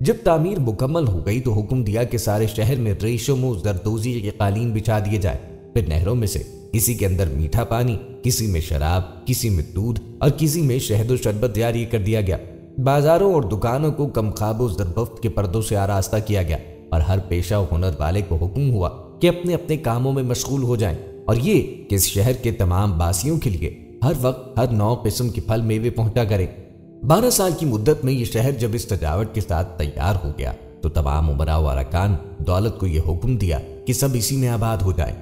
جب تعمیر مکمل ہو گئی تو حکم دیا کہ سارے شہر میں ریشم و زردوزی کے قالین بچھا دیے جائے۔ پھر نہروں میں سے کسی کے اندر میٹھا پانی، کسی میں شراب، کسی میں دودھ اور کسی میں شہد و شربت جاری کر دیا گیا۔ بازاروں اور دکانوں کو کمخاب و زربفت کے پردوں سے آراستہ کیا گیا اور ہر پیشہ و ہنر والے کو حکم ہوا کہ اپنے اپنے کاموں میں مشغول ہو جائیں، اور یہ کہ اس شہر کے تمام باسیوں کے لیے ہر وقت ہر نو قسم کے پھل میوے پہنچا کریں۔ 12 سال کی مدت میں یہ شہر جب اس سجاوٹ کے ساتھ تیار ہو گیا تو تمام امراء و ارکان دولت کو یہ حکم دیا کہ سب اسی میں آباد ہو جائے۔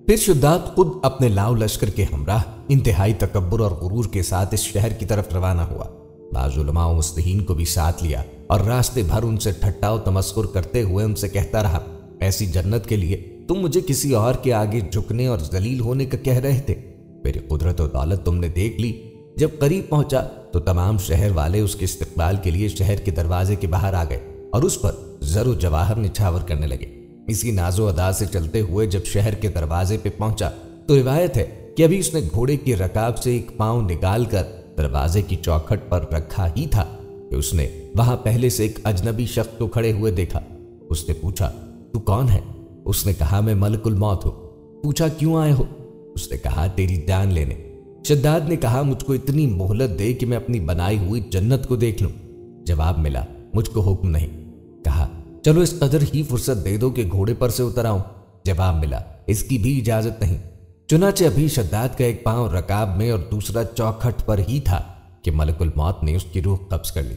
پھر شداد خود اپنے لاؤ لشکر کے ہمراہ انتہائی تکبر اور غرور کے ساتھ اس شہر کی طرف روانہ ہوا۔ بعض علماء و مصلحین کو بھی ساتھ لیا اور راستے بھر ان سے ٹھٹا و تمسخر کرتے ہوئے ان سے کہتا رہا، ایسی جنت کے لیے تم مجھے کسی اور کے آگے جھکنے اور ذلیل ہونے کا کہہ رہے تھے؟ میری قدرت و دولت تم نے دیکھ لی۔ جب قریب پہنچا تو تمام شہر والے اس کے استقبال کے لیے شہر کے دروازے کے باہر آ گئے اور اس پر زر و جواہر نچھاور کرنے لگے۔ اسی ناز و ادا سے چلتے ہوئے جب شہر کے دروازے پہ پہنچا تو روایت ہے کہ ابھی اس نے گھوڑے کی رکاب سے ایک پاؤں نکال کر دروازے کی چوکھٹ پر رکھا ہی تھا کہ اس نے وہاں پہلے سے ایک اجنبی شخص کو کھڑے ہوئے دیکھا۔ اس نے پوچھا، تو کون ہے؟ اس نے کہا، میں ملک الموت ہوں۔ پوچھا، کیوں آئے ہو؟ اس نے کہا، تیری جان لینے۔ شداد نے کہا، مجھ کو اتنی مہلت دے کہ میں اپنی بنائی ہوئی جنت کو دیکھ لوں۔ جواب ملا، مجھ کو حکم نہیں۔ کہا، چلو اس قدر ہی فرصت دے دو کہ گھوڑے پر سے اتر آؤں۔ جواب ملا، اس کی بھی اجازت نہیں۔ چنانچہ ابھی شداد کا ایک پاؤں رکاب میں اور دوسرا چوکھٹ پر ہی تھا کہ ملک الموت نے اس کی روح قبض کر لی۔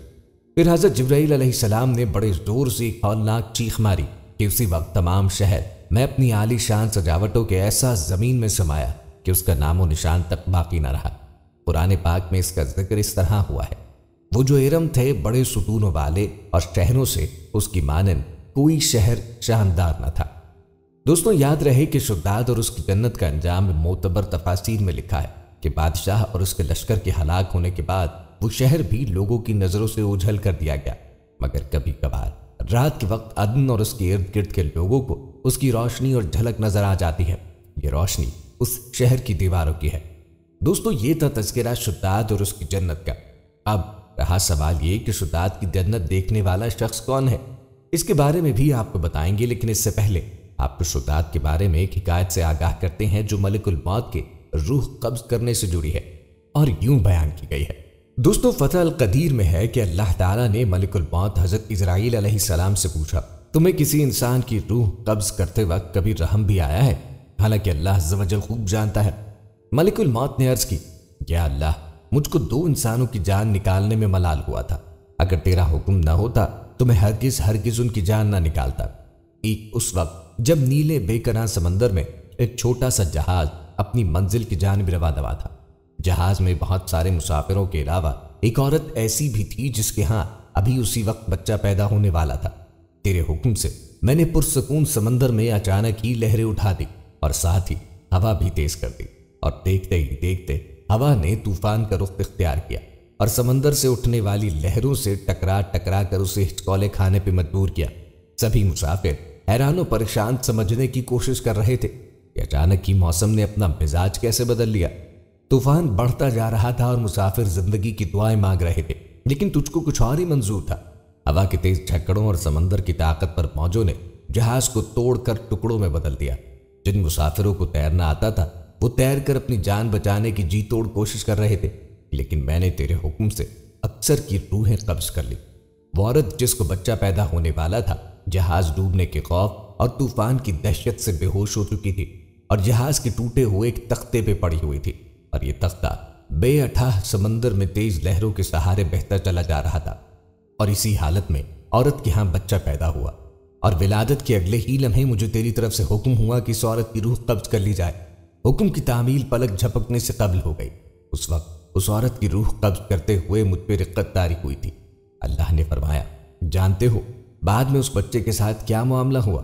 پھر حضرت جبرائیل علیہ السلام نے بڑے زور سے ایک ہولناک چیخ ماری کہ اسی وقت تمام شہر میں اپنی عالی شان سجاوٹوں کے ایسا زمین میں سمایا کہ اس کا نام و نشان تک باقی نہ رہا۔ قرآن پاک میں اس کا ذکر اس طرح ہوا ہے، وہ جو ارم تھے بڑے ستونوں والے اور شہروں سے اس کی مانند کوئی شہر شاندار نہ تھا۔ دوستوں، یاد رہے کہ شداد اور اس کی جنت کا انجام معتبر تفاسیر میں لکھا ہے کہ بادشاہ اور اس کے لشکر کے ہلاک ہونے کے بعد وہ شہر بھی لوگوں کی نظروں سے اوجھل کر دیا گیا، مگر کبھی کبھار رات کے وقت عدن اور اس کے ارد گرد کے لوگوں کو اس کی روشنی اور جھلک نظر آ جاتی ہے۔ یہ روشنی اس شہر کی دیواروں کی ہے۔ دوستوں، یہ تھا تذکرہ شداد اور اس کی جنت کا۔ اب رہا سوال یہ کہ شداد کی جنت دیکھنے والا شخص کون ہے؟ اس کے بارے میں بھی آپ کو بتائیں گے، لیکن اس سے پہلے آپ کو شداد کے بارے میں ایک حکایت سے آگاہ کرتے ہیں جو ملک الموت کے روح قبض کرنے سے جڑی ہے اور یوں بیان کی گئی ہے۔ دوستوں، فتح القدیر میں ہے کہ اللہ تعالیٰ نے ملک الموت حضرت اسرائیل علیہ السلام سے پوچھا، تمہیں کسی انسان کی روح قبض کرتے وقت کبھی رحم بھی آیا ہے؟ حالانکہ اللہ عز و جل خوب جانتا ہے۔ ملک الموت نے عرض کی، یا اللہ، مجھ کو 2 انسانوں کی جان نکالنے میں ملال ہوا تھا، اگر تیرا حکم نہ ہوتا تو میں ہرگز ان کی جان نہ نکالتا۔ ایک اس وقت جب نیلے بے کناں سمندر میں ایک چھوٹا سا جہاز اپنی منزل کی جانب رواں دوا تھا۔ جہاز میں بہت سارے مسافروں کے علاوہ ایک عورت ایسی بھی تھی جس کے ہاں ابھی اسی وقت بچہ پیدا ہونے والا تھا۔ تیرے حکم سے میں نے پرسکون سمندر میں اچانک ہی لہریں اٹھا دی اور ساتھ ہی ہوا بھی تیز کر دی، اور دیکھتے ہی دیکھتے ہوا نے طوفان کا رخ اختیار کیا اور سمندر سے اٹھنے والی لہروں سے ٹکرا کر اسے ہچکولے کھانے پہ مجبور کیا۔ سبھی مسافر حیران و پریشان سمجھنے کی کوشش کر رہے تھے کہ اچانک ہی موسم نے اپنا مزاج کیسے بدل لیا۔ طوفان بڑھتا جا رہا تھا اور مسافر زندگی کی دعائیں مانگ رہے تھے، لیکن تجھ کو کچھ اور ہی منظور تھا۔ ہوا کے تیز جھکڑوں اور سمندر کی طاقت پر موجوں نے جہاز کو توڑ کر ٹکڑوں میں بدل دیا۔ جن مسافروں کو تیرنا آتا تھا وہ تیر کر اپنی جان بچانے کی جی توڑ کوشش کر رہے تھے، لیکن میں نے تیرے حکم سے اکثر کی روحیں قبض کر لی۔ وہ عورت جس کو بچہ پیدا ہونے والا تھا جہاز ڈوبنے کے خوف اور طوفان کی دہشت سے بے ہوش ہو چکی تھی اور جہاز کے ٹوٹے ہوئے ایک تختے پہ پڑی ہوئی تھی، اور یہ تختہ بے اٹھاہ سمندر میں تیز لہروں کے سہارے بہتا چلا جا رہا تھا۔ اور اسی حالت میں عورت کے ہاں بچہ پیدا ہوا، اور ولادت کے اگلے ہی لمحے مجھے تیری طرف سے حکم ہوا کہ اس عورت کی روح قبض کر لی جائے۔ حکم کی تعمیل پلک جھپکنے سے قبل ہو گئی۔ اس وقت اس عورت کی روح قبض کرتے ہوئے مجھ پہ رقت طاری ہوئی تھی۔ اللہ نے فرمایا، جانتے ہو بعد میں اس بچے کے ساتھ کیا معاملہ ہوا؟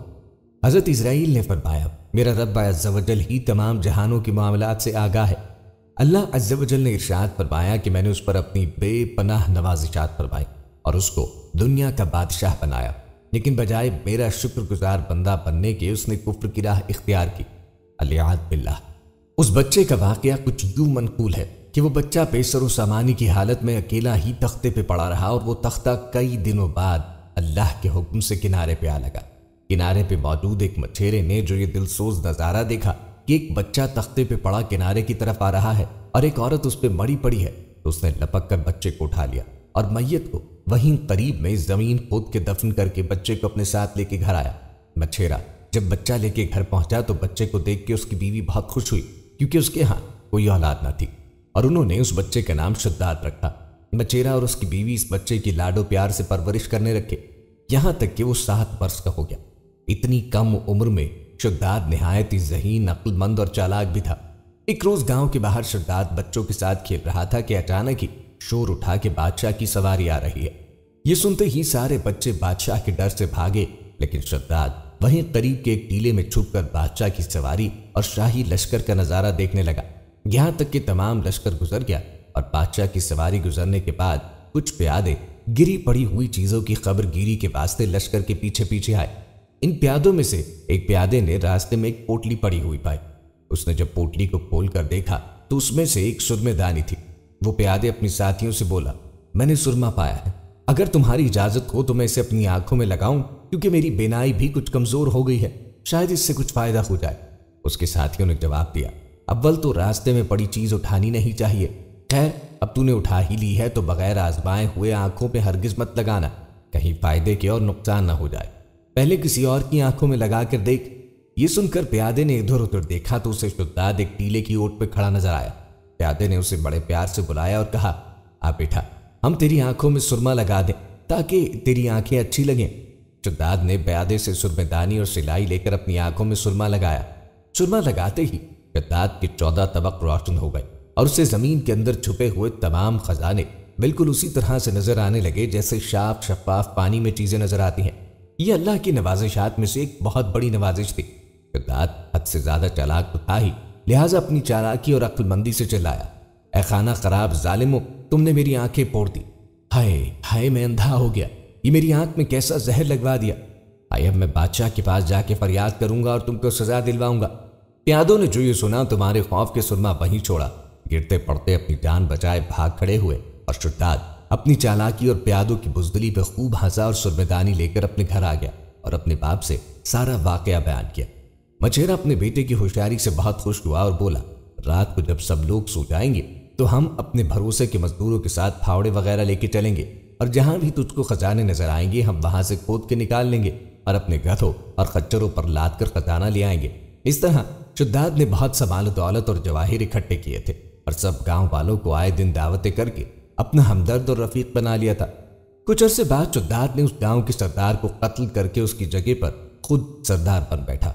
حضرت اسرائیل نے فرمایا، میرا رب عز و جل ہی تمام جہانوں کے معاملات سے آگاہ ہے۔ اللہ عز و جل نے ارشاد فرمایا کہ میں نے اس پر اپنی بے پناہ نوازشات فرمائی اور اس کو دنیا کا بادشاہ بنایا، لیکن بجائے میرا شکر گزار بندہ بننے کے اس نے کفر کی راہ اختیار کی۔ الیاذ باللہ۔ اس بچے کا واقعہ کچھ یوں منقول ہے کہ وہ بچہ بے سر و سامانی کی حالت میں اکیلا ہی تختے پہ پڑا رہا، اور وہ تختہ کئی دنوں بعد اللہ کے حکم سے کنارے پہ آ لگا۔ کنارے پہ موجود ایک مچھیرے نے جو یہ دلسوز نظارہ دیکھا کہ ایک بچہ تختے پہ پڑا کنارے کی طرف آ رہا ہے اور ایک عورت اس پہ مری پڑی ہے، تو اس نے لپک کر بچے کو اٹھا لیا اور میت کو وہیں قریب میں زمین کھود کے دفن کر کے بچے کو اپنے ساتھ لے کے گھر آیا۔ مچھیرا جب بچہ لے کے گھر پہنچا تو بچے کو دیکھ کے اس کی بیوی بہت خوش ہوئی، کیونکہ اس کے ہاں کوئی اولاد نہ تھی، اور انہوں نے اس بچے کا نام شداد رکھا۔ مچھیرا اور اس کی بیوی اس بچے کی لاڈو پیار سے پرورش کرنے رکھے، یہاں تک کہ وہ 7 برس کا ہو گیا۔ اتنی کم عمر میں شداد نہایت ہی ذہین، عقل مند اور چالاک بھی تھا۔ ایک روز گاؤں کے باہر شداد بچوں کے ساتھ کھیل رہا تھا کہ اچانک ہی شور اٹھا کہ بادشاہ کی سواری آ رہی ہے۔ یہ سنتے ہی سارے بچے بادشاہ کے ڈر سے بھاگے، لیکن شداد وہیں قریب کے ایک ٹیلے میں چھپ کر بادشاہ کی سواری اور شاہی لشکر کا نظارہ دیکھنے لگا، یہاں تک کہ تمام لشکر گزر گیا اور بادشاہ کی سواری گزرنے کے بعد کچھ پیادے گری پڑی ہوئی چیزوں کی خبر گیری کے واسطے لشکر کے پیچھے پیچھے آئے۔ ان پیادوں میں سے ایک پیادے نے راستے میں ایک پوٹلی پڑی ہوئی پائی۔ اس نے جب پوٹلی کو کھول کر دیکھا تو اس میں سے ایک سرمے دانی تھی۔ وہ پیادے اپنی ساتھیوں سے بولا، میں نے سرما پایا ہے، اگر تمہاری اجازت ہو تو میں اسے اپنی آنکھوں میں لگاؤں، کیونکہ میری بینائی بھی کچھ کمزور ہو گئی ہے، شاید اس سے کچھ فائدہ ہو جائے۔ اس کے ساتھیوں نے جواب دیا، اول تو راستے میں پڑی چیز اٹھانی نہیں چاہیے، خیر اب تو نے اٹھا ہی لی ہے تو بغیر آزمائے ہوئے آنکھوں پہ ہرگز مت لگانا، کہیں فائدے کے اور نقصان نہ ہو جائے، پہلے کسی اور کی آنکھوں میں لگا کر دیکھ۔ یہ سن کر پیادے نے ادھر ادھر دیکھا تو اسے شداد ایک ٹیلے کی اوٹ پہ کھڑا نظر آیا۔ پیادے نے اسے بڑے پیار سے بلایا اور کہا، آ بیٹا، ہم تیری آنکھوں میں سرما لگا دیں تاکہ تیری آنکھیں اچھی لگیں۔ شداد نے پیادے سے سرمے دانی اور سلائی لے کر اپنی آنکھوں میں سرما لگایا۔ سرما لگاتے ہی شداد کے 14 طبق روشن ہو گئے اور اسے زمین کے اندر چھپے ہوئے تمام خزانے بالکل اسی طرح سے نظر آنے لگے جیسے صاف شفاف پانی میں چیزیں نظر آتی ہیں۔ یہ اللہ کی نوازشات میں سے ایک بہت بڑی نوازش تھی۔ شداد حد سے زیادہ چالاک تو تھا ہی، لہٰذا اپنی چالاکی اور عقل مندی سے چلایا، اے خانہ خراب ظالمو، تم نے میری آنکھیں پھوڑ دی، ہائے ہائے میں اندھا ہو گیا، یہ میری آنکھ میں کیسا زہر لگوا دیا، آئے اب میں بادشاہ کے پاس جا کے فریاد کروں گا اور تم کو سزا دلواؤں گا۔ پیادوں نے جو یہ سنا تمہارے خوف کے سرما وہیں چھوڑا، گرتے پڑتے اپنی جان بچائے بھاگ کھڑے ہوئے، اور شداد اپنی چالاکی اور پیادوں کی بزدلی پہ خوب ہنسا اور سرمےدانی لے کر اپنے گھر آ گیا اور اپنے باپ سے سارا واقعہ بیان کیا۔ مچھیرا اپنے بیٹے کی ہوشیاری سے بہت خوش ہوا اور بولا، رات کو جب سب لوگ سو جائیں گے تو ہم اپنے بھروسے کے مزدوروں کے ساتھ پھاوڑے وغیرہ لے کے چلیں گے، اور جہاں بھی تجھ کو خزانے نظر آئیں گے ہم وہاں سے کھود کے نکال لیں گے اور اپنے گدھوں اور خچروں پر لاد کر خزانہ لے آئیں گے۔ اس طرح شداد نے بہت سا مال و دولت اور جواہر اکٹھے کیے تھے اور سب گاؤں والوں کو آئے دن دعوتیں کر کے اپنا ہمدرد اور رفیق بنا لیا تھا۔ کچھ عرصے بعد شداد نے اس گاؤں کے سردار کو قتل کر کے اس کی جگہ پر خود سردار بن بیٹھا۔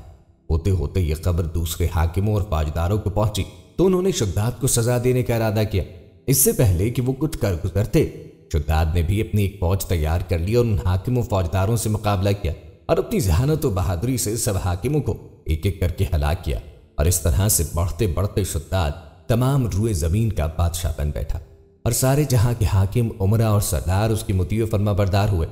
ہوتے ہوتے یہ خبر دوسرے حاکموں اور فوجداروں کو پہنچی تو انہوں نے شداد کو سزا دینے کا ارادہ کیا۔ اس سے پہلے کہ وہ کچھ کر گزرتے، شداد نے بھی اپنی ایک فوج تیار کر لی اور ان حاکموں فوجداروں سے مقابلہ کیا اور اپنی ذہانت و بہادری سے سب حاکموں کو ایک ایک کر کے ہلاک کیا، اور اس طرح سے بڑھتے بڑھتے شداد تمام روئے زمین کا بادشاہ بن بیٹھا اور سارے جہاں کے حاکم، عمرا اور سردار اس کی مطیع و فرما بردار ہوئے۔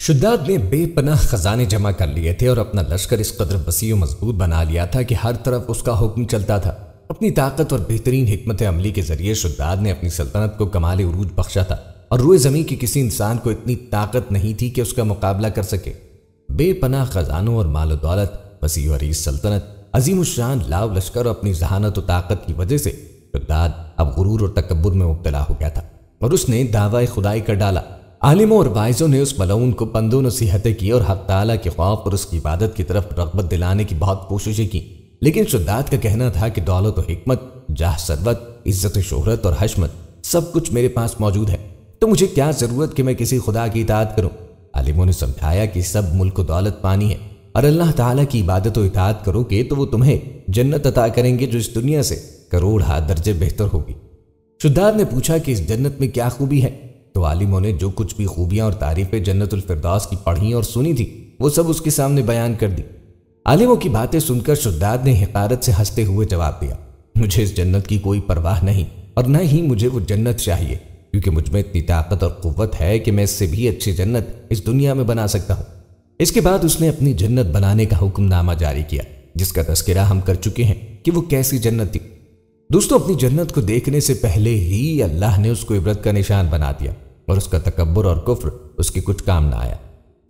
شداد نے بے پناہ خزانے جمع کر لیے تھے اور اپنا لشکر اس قدر وسیع و مضبوط بنا لیا تھا کہ ہر طرف اس کا حکم چلتا تھا۔ اپنی طاقت اور بہترین حکمت عملی کے ذریعے شداد نے اپنی سلطنت کو کمال عروج بخشا تھا، اور روئے زمین کے کسی انسان کو اتنی طاقت نہیں تھی کہ اس کا مقابلہ کر سکے۔ بے پناہ خزانوں اور مال و دولت، وسیع و عریض سلطنت، عظیم الشان لاؤ لشکر اور اپنی ذہانت و طاقت کی وجہ سے شداد اب غرور اور تکبر میں مبتلا ہو گیا تھا اور اس نے دعوی خدائی کر ڈالا۔ عالموں اور واعظوں نے اس ملعون کو پند و نصیحتیں کی اور حق تعالیٰ کے خوف اور اس کی عبادت کی طرف رغبت دلانے کی بہت کوششیں کی، لیکن شداد کا کہنا تھا کہ دولت و حکمت، جاہ ثروت، عزت و شہرت اور حشمت سب کچھ میرے پاس موجود ہے، تو مجھے کیا ضرورت کہ میں کسی خدا کی اطاعت کروں۔ عالموں نے سمجھایا کہ سب ملک و دولت پانی ہے، اور اللہ تعالیٰ کی عبادت و اطاعت کرو گے تو وہ تمہیں جنت عطا کریں گے جو اس دنیا سے کروڑ ہاتھ درجے بہتر ہوگی۔ شداد نے پوچھا کہ اس جنت میں کیا خوبی ہے، تو عالموں نے جو کچھ بھی خوبیاں اور تعریفیں جنت الفردوس کی پڑھی اور سنی تھی وہ سب اس کے سامنے بیان کر دی۔ عالموں کی باتیں سن کر شداد نے حقارت سے ہنستے ہوئے جواب دیا، مجھے اس جنت کی کوئی پرواہ نہیں اور نہ ہی مجھے وہ جنت چاہیے، کیونکہ مجھ میں اتنی طاقت اور قوت ہے کہ میں اس سے بھی اچھی جنت اس دنیا میں بنا سکتا ہوں۔ اس کے بعد اس نے اپنی جنت بنانے کا حکم نامہ جاری کیا، جس کا تذکرہ ہم کر چکے ہیں کہ وہ کیسی جنت تھی۔ دوستو، اپنی جنت کو دیکھنے سے پہلے ہی اللہ نے اس کو عبرت کا نشان بنا دیا اور اس کا تکبر اور کفر اس کے کچھ کام نہ آیا۔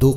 2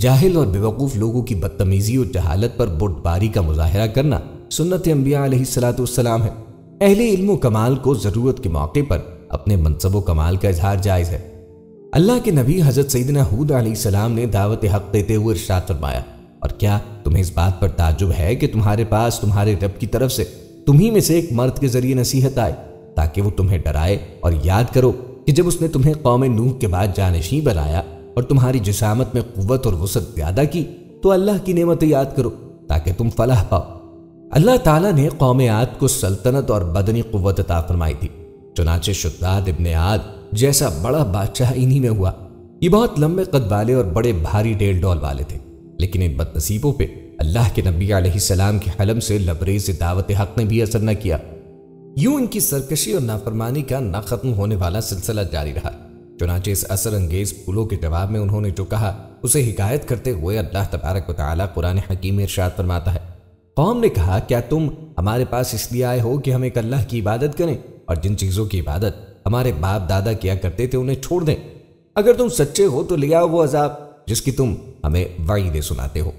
جاہل اور بیوقوف لوگوں کی بدتمیزی اور جہالت پر بردباری کا مظاہرہ کرنا سنت انبیاء علیہ الصلوۃ والسلام ہے۔ اہل علم و کمال کو ضرورت کے موقع پر اپنے منصب و کمال کا اظہار جائز ہے۔ اللہ کے نبی حضرت سیدنا ہود علیہ السلام نے دعوت حق دیتے ہوئے ارشاد فرمایا، اور کیا تمہیں اس بات پر تعجب ہے کہ تمہارے پاس تمہارے رب کی طرف سے تمہیں میں سے ایک مرد کے ذریعے نصیحت آئے تاکہ وہ تمہیں ڈرائے، اور یاد کرو کہ جب اس نے تمہیں قوم نوح کے بعد جانشین بنایا اور تمہاری جسامت میں قوت اور وسعت زیادہ کی تو اللہ کی نعمتیں یاد کرو تاکہ تم فلاح پاؤ۔ اللہ تعالیٰ نے قوم عاد کو سلطنت اور بدنی قوت عطا فرمائی تھی، چنانچہ شداد ابن عاد جیسا بڑا بادشاہ انہی میں ہوا۔ یہ بہت لمبے قد والے اور بڑے بھاری ڈیل ڈول والے تھے، لیکن ان بد نصیبوں پہ اللہ کے نبی علیہ السلام کے حلم سے لبریز دعوت حق نے بھی اثر نہ کیا۔ یوں ان کی سرکشی اور نافرمانی کا نہ ختم ہونے والا سلسلہ جاری رہا۔ چنانچہ اس اثر انگیز پھولوں کے جواب میں انہوں نے جو کہا اسے حکایت کرتے ہوئے اللہ تبارک و تعالیٰ قرآن حکیم میں ارشاد فرماتا ہے، قوم نے کہا کیا تم ہمارے پاس اس لیے آئے ہو کہ ہم ایک اللہ کی عبادت کریں اور جن چیزوں کی عبادت ہمارے باپ دادا کیا کرتے تھے انہیں چھوڑ دیں؟ اگر تم سچے ہو تو لے آؤ وہ عذاب جس کی تم ہمیں وعیدیں سناتے ہو۔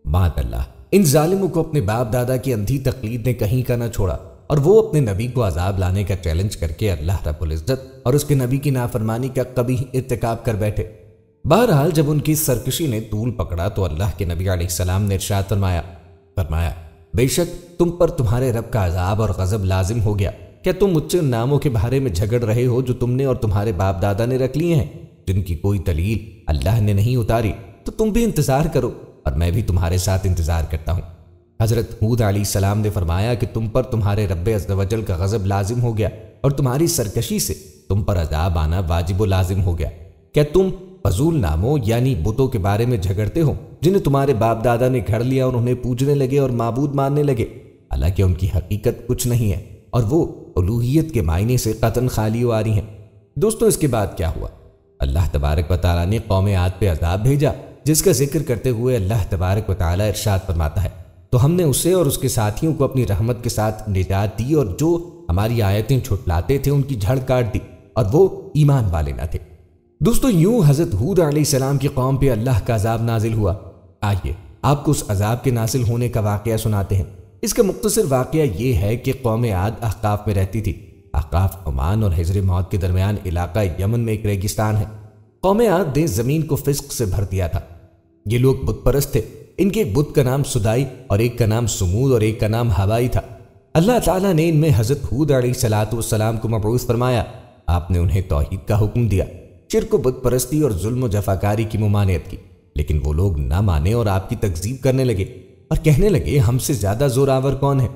معاذ اللہ، ان ظالموں کو اپنے باپ دادا کی اندھی تقلید نے کہیں کا نہ چھوڑا اور وہ اپنے نبی کو عذاب لانے کا چیلنج کر کے اللہ رب العزت اور اس کے نبی کی نافرمانی کا کبھی ارتکاب کر بیٹھے۔ بہرحال جب ان کی سرکشی نے طول پکڑا تو اللہ کے نبی علیہ السلام نے ارشاد فرمایا بے شک تم پر تمہارے رب کا عذاب اور غضب لازم ہو گیا۔ کیا تم مجھ سے ان ناموں کے بارے میں جھگڑ رہے ہو جو تم نے اور تمہارے باپ دادا نے رکھ لیے ہیں جن کی کوئی دلیل اللہ نے نہیں اتاری؟ تو تم بھی انتظار کرو اور میں بھی تمہارے ساتھ انتظار کرتا ہوں۔ حضرت ہود علیہ السلام نے فرمایا کہ تم پر تمہارے رب عز و جل کا غضب لازم ہو گیا اور تمہاری سرکشی سے تم پر عذاب آنا واجب و لازم ہو گیا۔ کیا تم فضول ناموں یعنی بتوں کے بارے میں جھگڑتے ہو جنہیں تمہارے باپ دادا نے گھڑ لیا اور انہیں پوجنے لگے اور معبود ماننے لگے، حالانکہ ان کی حقیقت کچھ نہیں ہے اور وہ الوہیت کے معنی سے قطعاً خالی و عاری ہیں۔ دوستوں، اس کے بعد کیا ہوا؟ اللہ تبارک و تعالیٰ نے قوم عاد پہ عذاب بھیجا جس کا ذکر کرتے ہوئے اللہ تبارک و تعالیٰ ارشاد فرماتا ہے، تو ہم نے اسے اور اس کے ساتھیوں کو اپنی رحمت کے ساتھ نجات دی اور جو ہماری آیتیں جھٹلاتے تھے ان کی جھڑ کاٹ دی اور وہ ایمان والے نہ تھے۔ دوستو، یوں حضرت ہود علیہ السلام کی قوم پہ اللہ کا عذاب نازل ہوا۔ آئیے آپ کو اس عذاب کے نازل ہونے کا واقعہ سناتے ہیں۔ اس کا مختصر واقعہ یہ ہے کہ قوم عاد احقاف میں رہتی تھی۔ احقاف عمان اور حجر موت کے درمیان علاقہ یمن میں ایک ریگستان ہے۔ قوم عاد نے زمین کو فسق سے بھر دیا تھا۔ یہ لوگ بت پرست تھے۔ ان کے ایک بت کا نام سدائی اور ایک کا نام سمود اور ایک کا نام ہوائی تھا۔ اللہ تعالیٰ نے ان میں حضرت ہود علیہ السلام کو مبعوث فرمایا۔ آپ نے انہیں توحید کا حکم دیا، شرک و بت پرستی اور ظلم و جفاکاری کی ممانعت کی، لیکن وہ لوگ نہ مانے اور آپ کی تکذیب کرنے لگے اور کہنے لگے ہم سے زیادہ زور آور کون ہے؟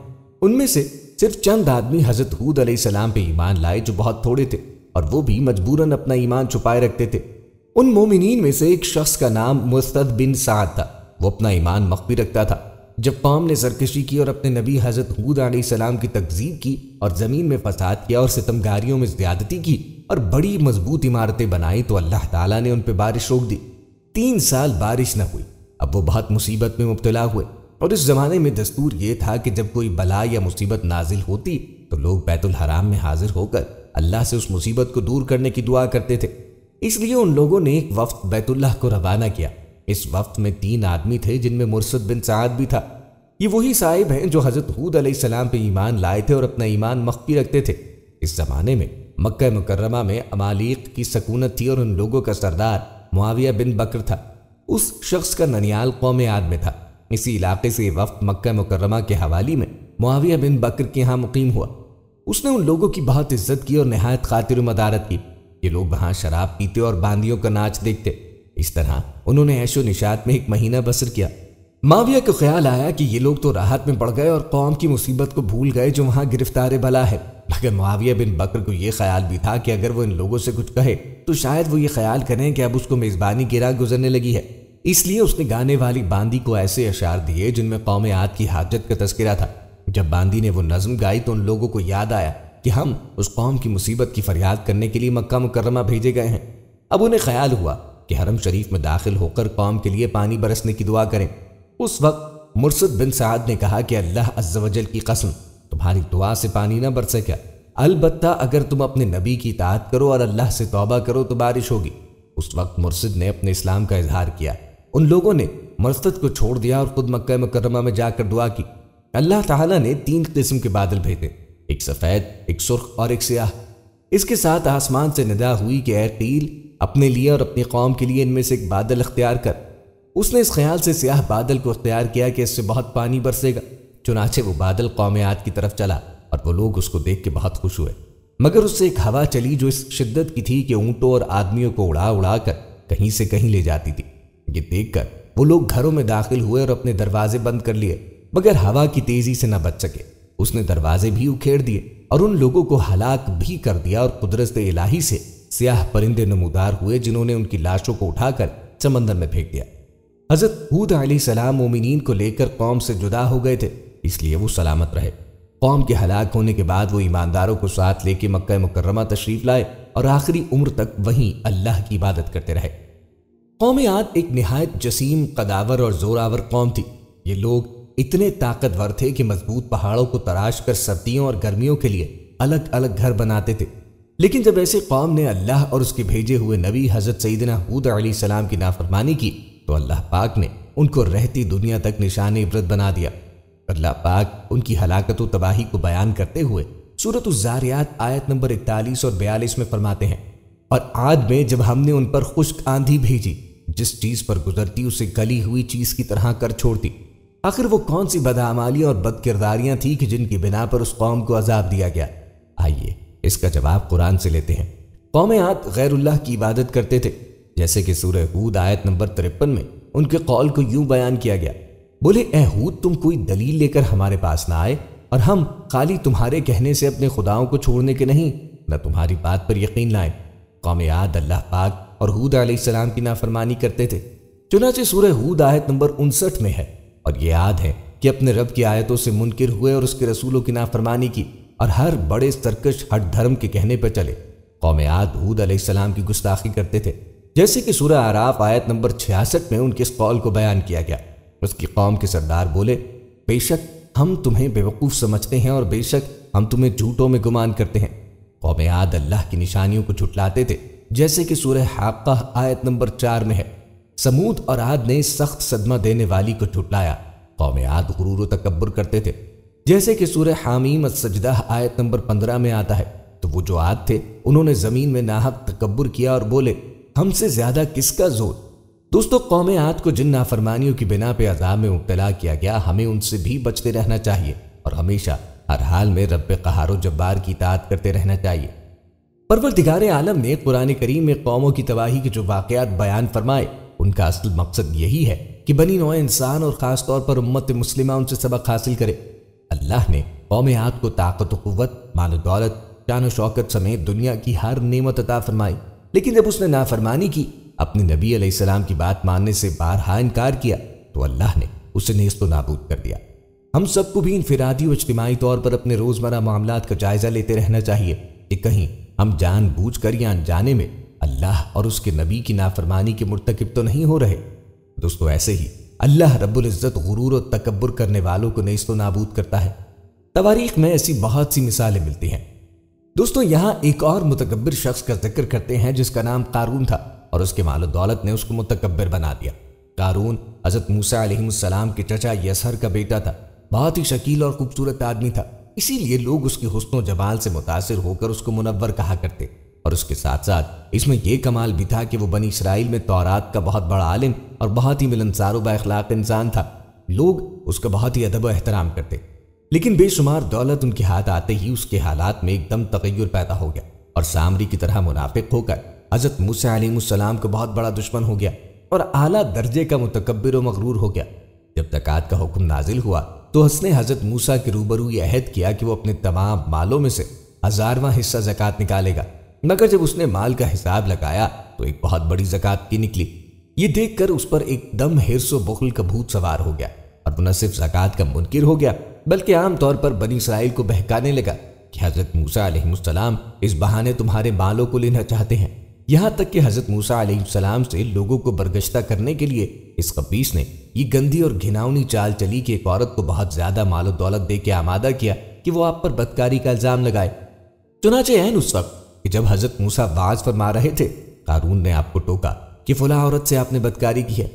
ان میں سے صرف چند آدمی حضرت ہود علیہ السلام پہ ایمان لائے جو بہت تھوڑے تھے اور وہ بھی مجبوراً اپنا ایمان چھپائے رکھتے تھے۔ ان مومنین میں سے ایک شخص کا نام مرثد بن سعد تھا۔ وہ اپنا ایمان مخفی رکھتا تھا۔ جب قوم نے سرکشی کی اور اپنے نبی حضرت ہود علیہ السلام کی تکذیب کی اور زمین میں فساد کیا اور ستمگاریوں میں زیادتی کی اور بڑی مضبوط عمارتیں بنائی تو اللہ تعالیٰ نے ان پہ بارش روک دی۔ 3 سال بارش نہ ہوئی۔ اب وہ بہت مصیبت میں مبتلا ہوئے اور اس زمانے میں دستور یہ تھا کہ جب کوئی بلا یا مصیبت نازل ہوتی تو لوگ بیت الحرام میں حاضر ہو کر اللہ سے اس مصیبت کو دور کرنے کی دعا کرتے تھے۔ اس لیے ان لوگوں نے ایک وفد بیت اللہ کو روانہ کیا۔ اس وفد میں 3 آدمی تھے جن میں مرثد بن سعد بھی تھا۔ یہ وہی صاحب ہیں جو حضرت ہود علیہ السلام پہ ایمان لائے تھے اور اپنا ایمان مخفی رکھتے تھے۔ اس زمانے میں مکہ مکرمہ میں امالیق کی سکونت تھی اور ان لوگوں کا سردار معاویہ بن بکر تھا۔ اس شخص کا ننیال قوم عاد میں تھا۔ اسی علاقے سے یہ وفد مکہ مکرمہ کے حوالی میں معاویہ بن بکر کے ہاں مقیم ہوا۔ اس نے ان لوگوں کی بہت عزت کی اور نہایت خاطر و مدارت کی۔ یہ لوگ وہاں شراب پیتے اور باندیوں کا ناچ دیکھتے۔ اس طرح انہوں نے عیش و نشاط میں 1 مہینہ بسر کیا۔ معاویہ کو خیال آیا کہ یہ لوگ تو راحت میں پڑ گئے اور قوم کی مصیبت کو بھول گئے جو وہاں گرفتار بلا ہے، مگر معاویہ بن بکر کو یہ خیال بھی تھا کہ اگر وہ ان لوگوں سے کچھ کہے تو شاید وہ یہ خیال کریں کہ اب اس کو میزبانی کی راہ گزرنے لگی ہے۔ اس لیے اس نے گانے والی باندی کو ایسے اشعار دیے جن میں قوم عاد کی حاجت کا تذکرہ تھا۔ جب باندی نے وہ نظم گائی تو ان لوگوں کو یاد آیا کہ ہم اس قوم کی مصیبت کی فریاد کرنے کے لیے مکہ مکرمہ بھیجے گئے ہیں۔ اب انہیں خیال ہوا کہ حرم شریف میں داخل ہو کر قوم کے لیے پانی برسنے کی دعا کریں۔ اس وقت مرثد بن سعد نے کہا کہ اللہ عز و جل کی قسم تمہاری دعا سے پانی نہ برسے گا، البتہ اگر تم اپنے نبی کی اطاعت کرو اور اللہ سے توبہ کرو تو بارش ہوگی۔ اس وقت مرثد نے اپنے اسلام کا اظہار کیا ان لوگوں نے مرصد کو چھوڑ دیا اور خود مکہ مکرمہ میں جا کر دعا کی۔ اللہ تعالیٰ نے 3 قسم کے بادل بھیجے، ایک سفید، ایک سرخ اور ایک سیاہ۔ اس کے ساتھ آسمان سے ندا ہوئی کہ اے قیل، اپنے لیے اور اپنی قوم کے لیے ان میں سے ایک بادل اختیار کر۔ اس نے اس خیال سے سیاہ بادل کو اختیار کیا کہ اس سے بہت پانی برسے گا، چنانچہ وہ بادل قوم عاد کی طرف چلا اور وہ لوگ اس کو دیکھ کے بہت خوش ہوئے، مگر اس سے ایک ہوا چلی جو اس شدت کی تھی کہ اونٹوں اور آدمیوں کو اڑا اڑا کر کہیں سے کہیں لے جاتی تھی۔ یہ دیکھ کر وہ لوگ گھروں میں داخل ہوئے اور اپنے دروازے بند کر لیے، مگر ہوا کی تیزی سے نہ بچ سکے۔ اس نے دروازے بھی اکھیڑ دیے اور ان لوگوں کو ہلاک بھی کر دیا، اور قدرت الہی سے سیاہ پرندے نمودار ہوئے جنہوں نے ان کی لاشوں کو اٹھا کر سمندر میں پھینک دیا۔ حضرت ہود علیہ السلام مومنین کو لے کر قوم سے جدا ہو گئے تھے، اس لیے وہ سلامت رہے۔ قوم کے ہلاک ہونے کے بعد وہ ایمانداروں کو ساتھ لے کے مکہ مکرمہ تشریف لائے اور آخری عمر تک وہیں اللہ کی عبادت کرتے رہے۔ قوم عاد ایک نہایت جسیم، قداور اور زوراور قوم تھی۔ یہ لوگ اتنے طاقتور تھے کہ مضبوط پہاڑوں کو تراش کر سردیوں اور گرمیوں کے لیے الگ الگ گھر بناتے تھے، لیکن جب ایسے قوم نے اللہ اور اس کے بھیجے ہوئے نبی حضرت سیدنا ہود علیہ السلام کی نافرمانی کی تو اللہ پاک نے ان کو رہتی دنیا تک نشان عبرت بنا دیا۔ اللہ پاک ان کی ہلاکت و تباہی کو بیان کرتے ہوئے سورۃ الزاریات آیت نمبر 41 اور 42 میں فرماتے ہیں، اور عاد میں جب ہم نے ان پر خشک آندھی بھیجی، جس چیز پر گزرتی اسے گلی ہوئی چیز کی طرح کر چھوڑتی۔ آخر وہ کون سی بدعمالیاں اور بد کرداریاں تھیں کہ جن کی بنا پر اس قوم کو عذاب دیا گیا؟ آئیے اس کا جواب قرآن سے لیتے ہیں۔ قوم عاد غیر اللہ کی عبادت کرتے تھے، جیسے کہ سورہ ہود آیت نمبر 53 میں ان کے قول کو یوں بیان کیا گیا، بولے اے ہود، تم کوئی دلیل لے کر ہمارے پاس نہ آئے اور ہم خالی تمہارے کہنے سے اپنے خداؤں کو چھوڑنے کے نہیں، نہ تمہاری بات پر یقین لائیں۔ قوم عاد اللہ پاک اور ہود علیہ السلام کی نافرمانی کرتے تھے، چنانچہ سورہ ہود آیت نمبر 59 میں ہے، اور یہ یاد ہے کہ اپنے رب کی آیتوں سے منکر ہوئے اور اس کے رسولوں کی نافرمانی کی اور ہر بڑے سرکش ہٹ دھرم کے کہنے پر چلے۔ قوم عاد ہود علیہ السلام کی گستاخی کرتے تھے، جیسے کہ سورہ اعراف آیت نمبر 66 میں ان کے اس قول کو بیان کیا گیا۔ اس کی قوم کے سردار بولے، بے شک ہم تمہیں بیوقوف سمجھتے ہیں اور بے شک ہم تمہیں جھوٹوں میں گمان کرتے ہیں۔ قوم عاد اللہ کی نشانیوں کو جھٹلاتے تھے، جیسے کہ سورہ حاقہ آیت نمبر 4 میں ہے۔ سمود اور عاد نے سخت صدمہ دینے والی کو جھٹلایا۔ قوم عاد غرور و تکبر کرتے تھے، جیسے کہ سورہ حامیم السجدہ آیت نمبر 15 میں آتا ہے۔ تو وہ جو عاد تھے انہوں نے زمین میں ناحق تکبر کیا اور بولے، ہم سے زیادہ کس کا زور۔ دوستو، قوم عاد کو جن نافرمانیوں کی بنا پہ عذاب میں مبتلا کیا گیا، ہمیں ان سے بھی بچتے رہنا چاہیے اور ہمیشہ ہر حال میں رب قہار و جبار کی اطاعت کرتے رہنا چاہیے۔ پروردگار عالم نے قرآن کریم میں قوموں کی تباہی کے جو واقعات بیان فرمائے، ان کا اصل مقصد یہی ہے کہ بنی نوع انسان اور خاص طور پر امت مسلمہ ان سے سبق حاصل کرے۔ اللہ نے قوم عاد کو طاقت و قوت، مال و دولت، شان و شوکت سمیت دنیا کی ہر نعمت عطا فرمائی، لیکن جب اس نے نافرمانی کی، اپنے نبی علیہ السلام کی بات ماننے سے بارہا انکار کیا، تو اللہ نے اسے نیست و نابود کر دیا۔ ہم سب کو بھی انفرادی و اجتماعی طور پر اپنے روزمرہ معاملات کا جائزہ لیتے رہنا چاہیے کہ کہیں ہم جان بوجھ کر یا انجانے میں اللہ اور اس کے نبی کی نافرمانی کے مرتکب تو نہیں ہو رہے۔ دوستو، ایسے ہی اللہ رب العزت غرور و تکبر کرنے والوں کو نیست و نابود کرتا ہے۔ تواریخ میں ایسی بہت سی مثالیں ملتی ہیں۔ دوستو، یہاں ایک اور متکبر شخص کا ذکر کرتے ہیں جس کا نام قارون تھا، اور اس کے مال و دولت نے اس کو متکبر بنا دیا۔ قارون حضرت موسیٰ علیہ السلام کے چچا یسہر کا بیٹا تھا، بہت ہی شکیل اور خوبصورت آدمی تھا، اسی لیے لوگ اس کی حسن و جمال سے متاثر ہو کر اس کو منور کہا کرتے، اور اس کے ساتھ ساتھ اس میں یہ کمال بھی تھا کہ وہ بنی اسرائیل میں تورات کا بہت بڑا عالم اور بہت ہی ملنسار و با اخلاق انسان تھا۔ لوگ اس کا بہت ہی ادب و احترام کرتے، لیکن بے شمار دولت ان کے ہاتھ آتے ہی اس کے حالات میں ایک دم تغیر پیدا ہو گیا اور سامری کی طرح منافق ہو کر حضرت موسیٰ علیہ السلام کو بہت بڑا دشمن ہو گیا اور اعلیٰ درجے کا متکبر و مغرور ہو گیا۔ جب زکوٰۃ کا حکم نازل ہوا تو اس نے حضرت موسیٰ کے روبرو یہ عہد کیا کہ وہ اپنے تمام مالوں میں سے 1000واں حصہ زکوٰۃ نکالے گا، مگر جب اس نے مال کا حساب لگایا تو ایک بہت بڑی زکوٰۃ کی نکلی۔ یہ دیکھ کر اس پر ایک دم حرص و بخل کا بھوت سوار ہو گیا اور وہ نہ صرف زکوٰۃ کا منکر ہو گیا بلکہ عام طور پر بنی اسرائیل کو بہکانے لگا کہ حضرت موسیٰ علیہ السلام اس بہانے تمہارے مالوں کو لینا چاہتے ہیں، یہاں تک کہ حضرت موسیٰ علیہ السلام سے لوگوں کو برگشتہ کرنے کے لیے اس خبیث نے یہ گندی اور گھناؤنی چال چلی کہ ایک عورت کو بہت زیادہ مال و دولت دے کے آمادہ کیا کہ وہ آپ پر بدکاری کا الزام لگائے۔ چنانچہ عین اس وقت کہ جب حضرت موسیٰ واعظ فرما رہے تھے، قارون نے آپ کو ٹوکا کہ فلاں عورت سے آپ نے بدکاری کی ہے۔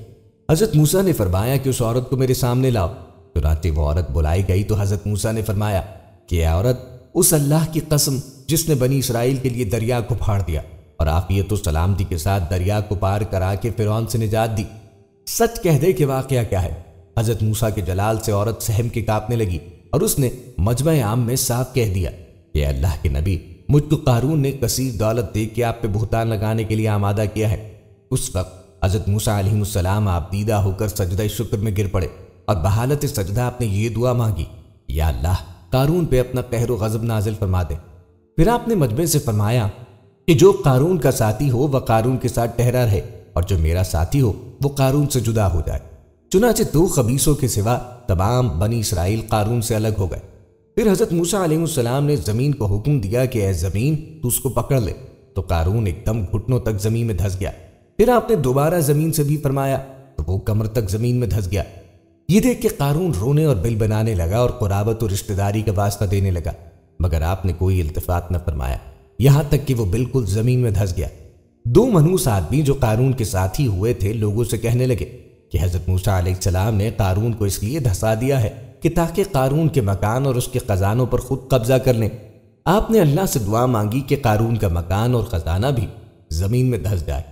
حضرت موسیٰ نے فرمایا کہ اس عورت کو میرے سامنے لاؤ۔ چنانچہ وہ عورت بلائی گئی تو حضرت موسیٰ نے فرمایا کہ اے عورت، اس اللہ کی قسم جس نے بنی اسرائیل کے لیے دریا کو پھاڑ دیا اور عافیت و سلامتی کے ساتھ دریا کو پار کرا کے فرعون سے نجات دی، سچ کہہ دے کہ واقعہ کیا ہے۔ حضرت موسیٰ کے جلال سے عورت سہم کے کانپنے لگی اور اس نے مجمع عام میں صاف کہہ دیا کہ اللہ کے نبی، مجھ کو قارون نے کثیر دولت دے کے آپ پہ بہتان لگانے کے لیے آمادہ کیا ہے۔ اس وقت حضرت موسیٰ علیہ السلام آپ دیدہ ہو کر سجدہ شکر میں گر پڑے اور بحالت سجدہ آپ نے یہ دعا مانگی، یا اللہ، قارون پہ اپنا قہر و غضب نازل فرما دے۔ پھر آپ نے مجمع سے فرمایا کہ جو قارون کا ساتھی ہو وہ قارون کے ساتھ ٹھہرا رہے اور جو میرا ساتھی ہو وہ قارون سے جدا ہو جائے۔ چنانچہ 2 خبیثوں کے سوا تمام بنی اسرائیل قارون سے الگ ہو گئے۔ پھر حضرت موسیٰ علیہ السلام نے زمین کو حکم دیا کہ اے زمین، تو اس کو پکڑ لے، تو قارون ایک دم گھٹنوں تک زمین میں دھس گیا۔ پھر آپ نے دوبارہ زمین سے بھی فرمایا تو وہ کمر تک زمین میں دھس گیا۔ یہ دیکھ کہ قارون رونے اور بل بنانے لگا اور قرابت اور رشتہ داری کا واسطہ دینے لگا، مگر آپ نے کوئی التفات نہ فرمایا، یہاں تک کہ وہ بالکل زمین میں دھس گیا۔ 2 منحوس آدمی جو قارون کے ساتھی ہوئے تھے لوگوں سے کہنے لگے کہ حضرت موسیٰ علیہ السلام نے قارون کو اس لیے دھسا دیا ہے کہ تاکہ قارون کے مکان اور اس کے خزانوں پر خود قبضہ کر لیں۔ آپ نے اللہ سے دعا مانگی کہ قارون کا مکان اور خزانہ بھی زمین میں دھس جائے۔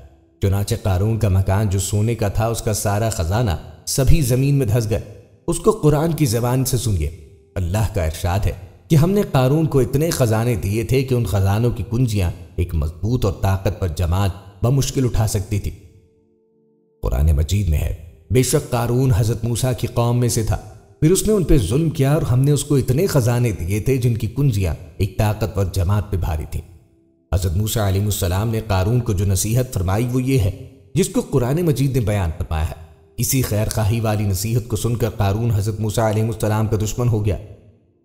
چنانچہ قارون کا مکان جو سونے کا تھا، اس کا سارا خزانہ سبھی زمین میں دھس گئے۔ اس کو قرآن کی زبان سے سنیے۔ اللہ کا ارشاد ہے کہ ہم نے قارون کو اتنے خزانے دیے تھے کہ ان خزانوں کی کنجیاں ایک مضبوط اور طاقت پر جماعت بمشکل اٹھا سکتی تھی۔ قرآن مجید میں ہے، بے شک قارون حضرت موسیٰ کی قوم میں سے تھا، پھر اس نے ان پہ ظلم کیا اور ہم نے اس کو اتنے خزانے دیے تھے جن کی کنجیاں ایک طاقتور جماعت پہ بھاری تھیں۔ حضرت موسیٰ علیہ السلام نے قارون کو جو نصیحت فرمائی وہ یہ ہے جس کو قرآن مجید نے بیان فرمایا ہے۔ اسی خیر خواہی والی نصیحت کو سن کر قارون حضرت موسیٰ علیہ السلام کا دشمن ہو گیا۔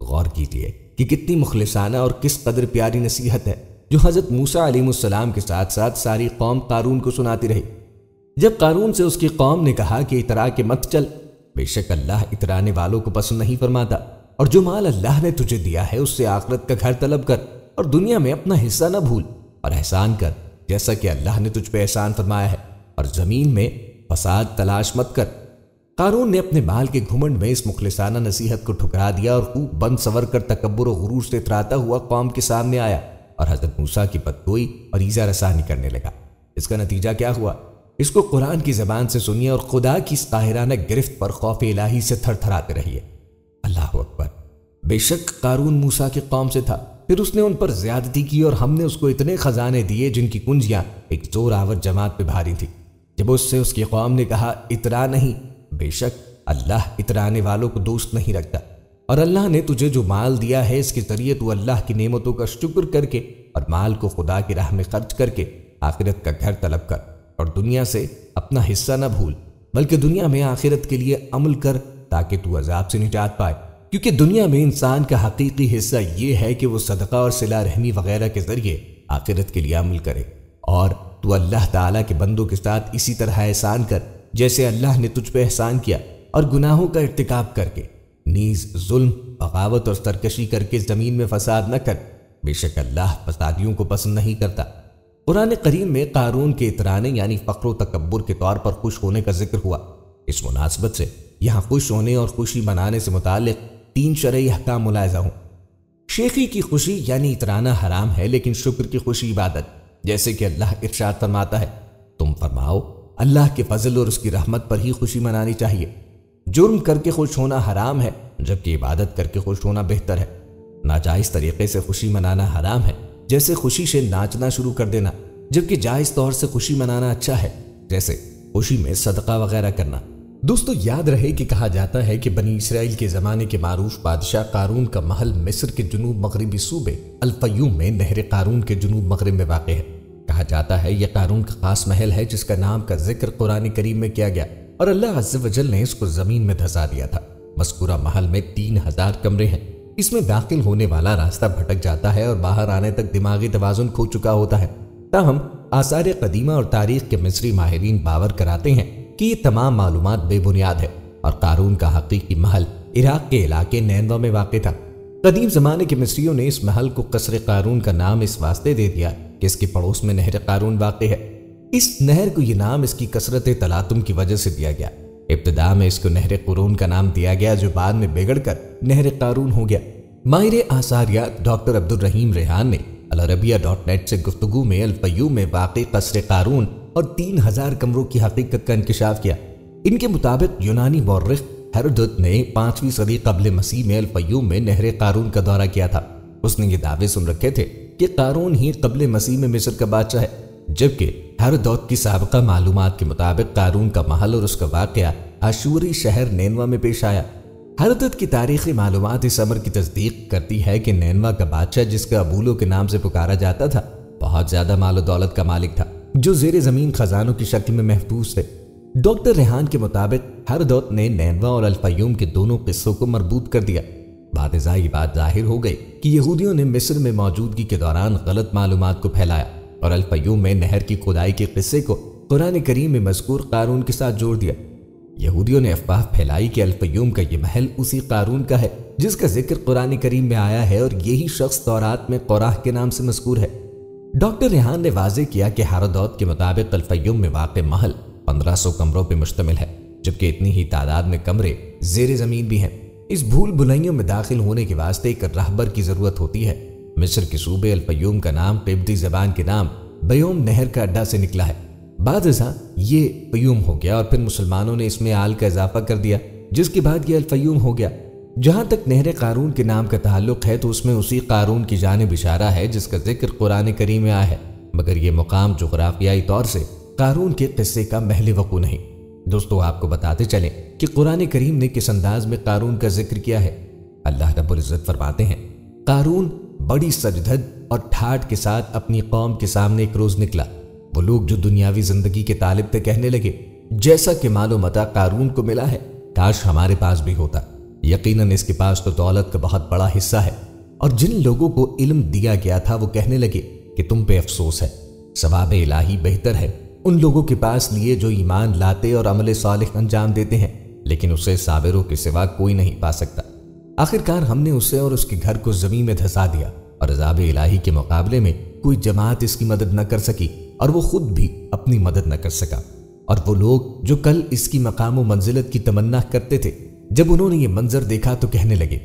غور کیجئے کہ کتنی مخلصانہ اور کس قدر پیاری نصیحت ہے جو حضرت موسیٰ علیہ السلام کے ساتھ ساتھ ساری قوم قارون کو سناتی رہی۔ جب قارون سے اس کی قوم نے کہا کہ اترا کے مت چل، بے شک اللہ اترانے والوں کو پسند نہیں فرماتا، اور جو مال اللہ نے تجھے دیا ہے اس سے آخرت کا گھر طلب کر اور دنیا میں اپنا حصہ نہ بھول اور احسان کر جیسا کہ اللہ نے تجھ پہ احسان فرمایا ہے، اور زمین میں فساد تلاش مت کر۔ قارون نے اپنے مال کے گھمنڈ میں اس مخلصانہ نصیحت کو ٹھکرا دیا اور خوب بند سور کر تکبر و غرور سے اتراتا ہوا قوم کے سامنے آیا اور حضرت موسیٰ کی بدگوئی اور ایذا رسانی کرنے لگا۔ اس کا نتیجہ کیا ہوا؟ اس کو قرآن کی زبان سے سنیے اور خدا کی اس قاہرانہ گرفت پر خوف الہی سے تھر تھراتے رہیے۔ اللہ اکبر۔ بے شک قارون موسیٰ کی قوم سے تھا، پھر اس نے ان پر زیادتی کی اور ہم نے اس کو اتنے خزانے دیے جن کی کنجیاں ایک زور آور جماعت پہ بھاری تھی۔ جب اس سے اس کی قوم نے کہا اترا نہیں، بے شک اللہ اترانے والوں کو دوست نہیں رکھتا، اور اللہ نے تجھے جو مال دیا ہے اس کے ذریعے تو اللہ کی نعمتوں کا شکر کر کے اور مال کو خدا کی راہ میں خرچ کر کے آخرت کا گھر طلب کر اور دنیا سے اپنا حصہ نہ بھول، بلکہ دنیا میں آخرت کے لیے عمل کر تاکہ تو عذاب سے نجات پائے، کیونکہ دنیا میں انسان کا حقیقی حصہ یہ ہے کہ وہ صدقہ اور صلہ رحمی وغیرہ کے ذریعے آخرت کے لیے عمل کرے، اور تو اللہ تعالیٰ کے بندوں کے ساتھ اسی طرح احسان کر جیسے اللہ نے تجھ پہ احسان کیا، اور گناہوں کا ارتکاب کر کے نیز ظلم، بغاوت اور سرکشی کر کے زمین میں فساد نہ کر، بے شک اللہ فسادیوں کو پسند نہیں کرتا۔ قرآن کریم میں قارون کے اترانے یعنی فقر و تکبر کے طور پر خوش ہونے کا ذکر ہوا۔ اس مناسبت سے یہاں خوش ہونے اور خوشی منانے سے متعلق 3 شرعی احکام ملاحظہ ہوں۔ شیخی کی خوشی یعنی اترانا حرام ہے، لیکن شکر کی خوشی عبادت، جیسے کہ اللہ ارشاد فرماتا ہے، تم فرماؤ اللہ کے فضل اور اس کی رحمت پر ہی خوشی منانی چاہیے۔ جرم کر کے خوش ہونا حرام ہے، جبکہ عبادت کر کے خوش ہونا بہتر ہے۔ ناجائز طریقے سے خوشی منانا حرام ہے، جیسے خوشی سے ناچنا شروع کر دینا، جبکہ جائز طور سے خوشی منانا اچھا ہے، جیسے خوشی میں صدقہ وغیرہ کرنا۔ دوستو یاد رہے کہ کہا جاتا ہے کہ بنی اسرائیل کے زمانے کے معروف بادشاہ قارون کا محل مصر کے جنوب مغربی صوبے الفیوم میں نہر قارون کے جنوب مغرب میں واقع ہے۔ کہا جاتا ہے یہ قارون کا خاص محل ہے جس کا نام کا ذکر قرآن کریم میں کیا گیا، اور اللہ عز و جل نے اس کو زمین میں دھسا دیا تھا۔ مذکورہ محل میں 3000 کمرے ہیں۔ اس میں داخل ہونے والا راستہ بھٹک جاتا ہے اور باہر آنے تک دماغی توازن کھو چکا ہوتا ہے۔ تاہم آثار قدیمہ اور تاریخ کے مصری ماہرین باور کراتے ہیں کہ یہ تمام معلومات بے بنیاد ہے، اور قارون کا حقیقی محل عراق کے علاقے نینوا میں واقع تھا۔ قدیم زمانے کے مصریوں نے اس محل کو قصر قارون کا نام اس واسطے دے دیا کہ اس کے پڑوس میں نہر قارون واقع ہے۔ اس نہر کو یہ نام اس کی کثرت تلاطم کی وجہ سے دیا گیا۔ ابتدا میں اس کو نہر قرون کا نام دیا گیا، جو بعد میں بگڑ کر نہر قارون ہو گیا۔ ماہر آثاریات ڈاکٹر عبدالرحیم ریحان نے العربیہ.net سے گفتگو میں الفیوم میں واقع قصر قارون اور 3000 کمروں کی حقیقت کا انکشاف کیا۔ ان کے مطابق یونانی مورخ ہیروڈوت نے 5ویں صدی قبل مسیح میں الفیوم میں نہر قارون کا دورہ کیا تھا۔ اس نے یہ دعوے سن رکھے تھے کہ قارون ہی قبل مسیح میں مصر کا بادشاہ ہے، جبکہ ہیروڈوت کی سابقہ معلومات کے مطابق قارون کا محل اور اس کا واقعہ آشوری شہر نینوا میں پیش آیا۔ ہیروڈوت کی تاریخی معلومات اس امر کی تصدیق کرتی ہے کہ نینوا کا بادشاہ، جس کا ابولو کے نام سے پکارا جاتا تھا، بہت زیادہ مال و دولت کا مالک تھا، جو زیر زمین خزانوں کی شکل میں محفوظ تھے۔ ڈاکٹر ریحان کے مطابق ہیروڈوت نے نینوا اور الفیوم کے دونوں قصوں کو مربوط کر دیا۔ بعد ازاں یہ بات ظاہر ہو گئی کہ یہودیوں نے مصر میں موجودگی کے دوران غلط معلومات کو پھیلایا اور الفیوم میں نہر کی کھدائی کے قصے کو قرآن کریم میں مذکور قارون کے ساتھ جوڑ دیا۔ یہودیوں نے افواہ پھیلائی کہ الفیوم کا یہ محل اسی قارون کا ہے جس کا ذکر قرآن کریم میں آیا ہے، اور یہی شخص تورات میں قوراہ کے نام سے مذکور ہے۔ ڈاکٹر ریحان نے واضح کیا کہ ہیروڈوت کے مطابق الفیوم میں واقع محل 1500 کمروں پر مشتمل ہے، جبکہ اتنی ہی تعداد میں کمرے زیر زمین بھی ہیں۔ اس بھول بھلائیوں میں داخل ہونے کے واسطے ایک راہبر کی ضرورت ہوتی ہے۔ مصر کے صوبے الفیوم کا نام قبطی زبان کے نام بیوم نہر کا اڈا سے نکلا ہے۔ بعد ازاں یہ فیوم ہو گیا اور پھر مسلمانوں نے اس میں آل کا اضافہ کر دیا، جس کے بعد یہ الفیوم ہو گیا۔ جہاں تک نہر قارون کے نام کا تعلق ہے تو اس میں اسی قارون کی جانب اشارہ ہے جس کا ذکر قرآن کریم میں آیا ہے، مگر یہ مقام جغرافیائی طور سے قارون کے قصے کا محل وقوع نہیں۔ دوستو، آپ کو بتاتے چلیں کہ قرآن کریم نے کس انداز میں قارون کا ذکر کیا ہے۔ اللہ رب العزت فرماتے ہیں، قارون بڑی سجدھد اور ٹھاٹ کے ساتھ اپنی قوم کے سامنے ایک روز نکلا۔ وہ لوگ جو دنیاوی زندگی کے طالب تھے کہنے لگے، جیسا کہ مال و متاع قارون کو ملا ہے، کاش ہمارے پاس بھی ہوتا۔ یقیناً اس کے پاس تو دولت کا بہت بڑا حصہ ہے۔ اور جن لوگوں کو علم دیا گیا تھا وہ کہنے لگے کہ تم پہ افسوس ہے، ثواب الہی بہتر ہے ان لوگوں کے پاس لیے جو ایمان لاتے اور عمل صالح انجام دیتے ہیں، لیکن اسے صابروں کے سوا کوئی نہیں پا سکتا۔ آخرکار ہم نے اسے اور اس کے گھر کو زمین میں دھسا دیا، اور عذاب الہی کے مقابلے میں کوئی جماعت اس کی مدد نہ کر سکی، اور وہ خود بھی اپنی مدد نہ کر سکا۔ اور وہ لوگ جو کل اس کی مقام و منزلت کی تمنا کرتے تھے، جب انہوں نے یہ منظر دیکھا تو کہنے لگے،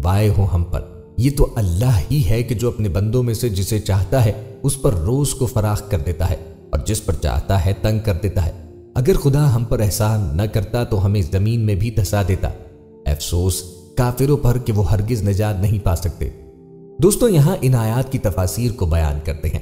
وائے ہو ہم پر، یہ تو اللہ ہی ہے کہ جو اپنے بندوں میں سے جسے چاہتا ہے اس پر روز کو فراخ کر دیتا ہے، اور جس پر چاہتا ہے تنگ کر دیتا ہے۔ اگر خدا ہم پر احسان نہ کرتا تو ہمیں زمین میں بھی دھسا دیتا۔ افسوس کافروں پر کہ وہ ہرگز نجات نہیں پا سکتے۔ دوستو، یہاں ان آیات کی تفاسیر کو بیان کرتے ہیں۔